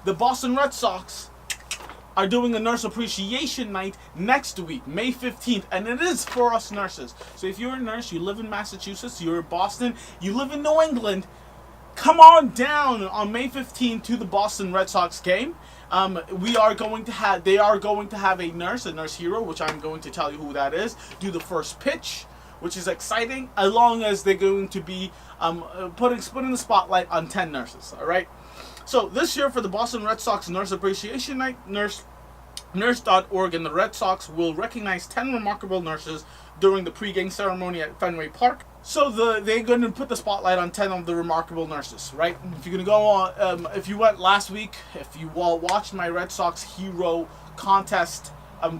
The Boston Red Sox are doing a nurse appreciation night next week, May 15th, and it is for us nurses. So if you're a nurse, you live in Massachusetts, you're in Boston, you live in New England, come on down on May 15th to the Boston Red Sox game. They are going to have a nurse hero, which I'm going to tell you who that is, do the first pitch, which is exciting, as long as they're going to be putting the spotlight on 10 nurses, all right? So this year for the Boston Red Sox Nurse Appreciation Night, Nurse.org and the Red Sox will recognize 10 remarkable nurses during the pregame ceremony at Fenway Park. So they're going to put the spotlight on 10 of the remarkable nurses, right? If you're going to go on, if you went last week, if you watched my Red Sox Hero contest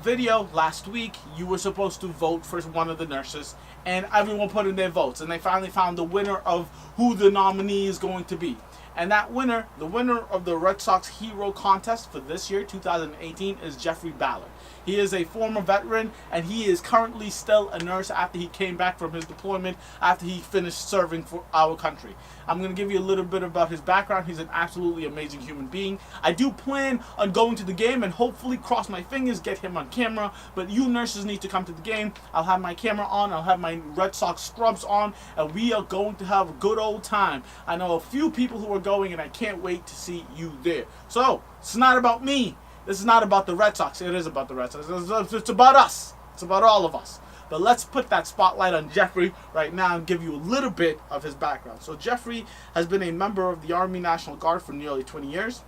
video last week, you were supposed to vote for one of the nurses, and everyone put in their votes, and they finally found the winner of who the nominee is going to be. And that winner, the winner of the Red Sox Hero contest for this year, 2018, is Jeffery Ballard. He is a former veteran, and he is currently still a nurse after he came back from his deployment, after he finished serving for our country. I'm going to give you a little bit about his background. He's an absolutely amazing human being. I do plan on going to the game and hopefully, cross my fingers, get him on camera. But you nurses need to come to the game. I'll have my camera on. I'll have my Red Sox scrubs on. And we are going to have a good old time. I know a few people who are going, and I can't wait to see you there. So, it's not about me. This is not about the Red Sox. It is about the Red Sox. It's about us. It's about all of us. But let's put that spotlight on Jeffery right now and give you a little bit of his background. So Jeffery has been a member of the Army National Guard for nearly 20 years.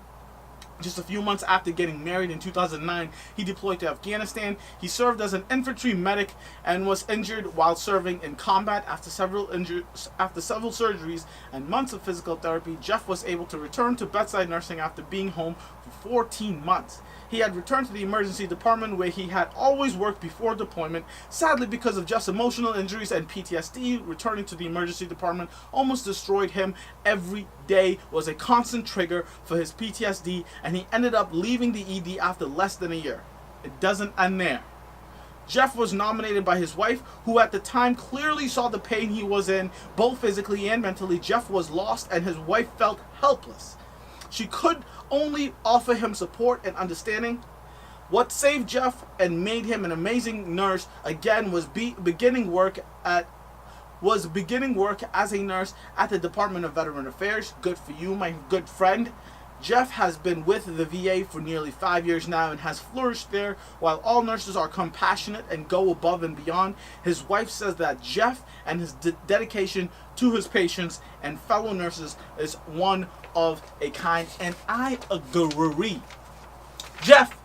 Just a few months after getting married in 2009, he deployed to Afghanistan. He served as an infantry medic and was injured while serving in combat. After several surgeries and months of physical therapy, Jeff was able to return to bedside nursing after being home for 14 months. He had returned to the emergency department where he had always worked before deployment. Sadly, because of Jeff's emotional injuries and PTSD, returning to the emergency department almost destroyed him. Every day was a constant trigger for his PTSD, and he ended up leaving the ED after less than a year. It doesn't end there. Jeff was nominated by his wife, who at the time clearly saw the pain he was in, both physically and mentally. Jeff was lost, and his wife felt helpless. She could only offer him support and understanding. What saved Jeff and made him an amazing nurse again was beginning work as a nurse at the Department of Veteran Affairs. Good for you, my good friend. Jeff has been with the VA for nearly 5 years now and has flourished there. While all nurses are compassionate and go above and beyond, his wife says that Jeff and his dedication to his patients and fellow nurses is one of a kind, and I agree. Jeff,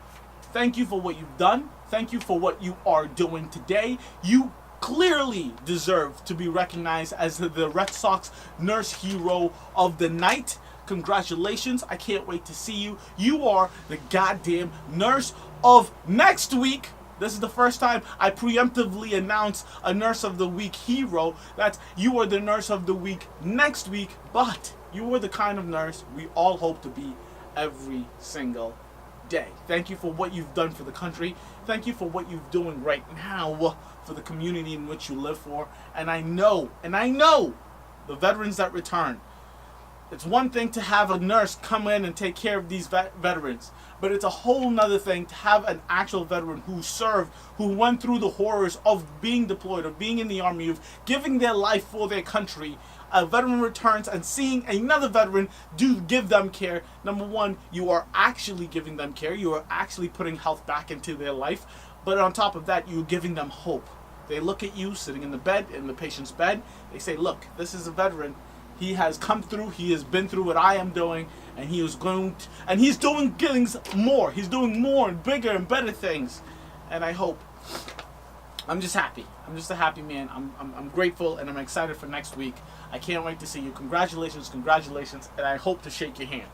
thank you for what you've done. Thank you for what you are doing today. You clearly deserve to be recognized as the Red Sox Nurse Hero of the night. Congratulations. I can't wait to see you. You are the goddamn nurse of next week. This is the first time I preemptively announce a Nurse of the Week hero. That's you are the Nurse of the Week next week, but you are the kind of nurse we all hope to be every single day. Thank you for what you've done for the country. Thank you for what you're doing right now for the community in which you live for. And I know the veterans that return. It's one thing to have a nurse come in and take care of these veterans, but it's a whole nother thing to have an actual veteran who served, who went through the horrors of being deployed, of being in the army, of giving their life for their country. A veteran returns and seeing another veteran give them care. Number one, you are actually giving them care. You are actually putting health back into their life. But on top of that, you're giving them hope. They look at you sitting in the bed, in the patient's bed. They say, look, this is a veteran. He has come through. He has been through what I am doing, and he's doing things more. He's doing more and bigger and better things. And I hope. I'm just happy. I'm just a happy man. I'm grateful, and I'm excited for next week. I can't wait to see you. Congratulations, and I hope to shake your hand.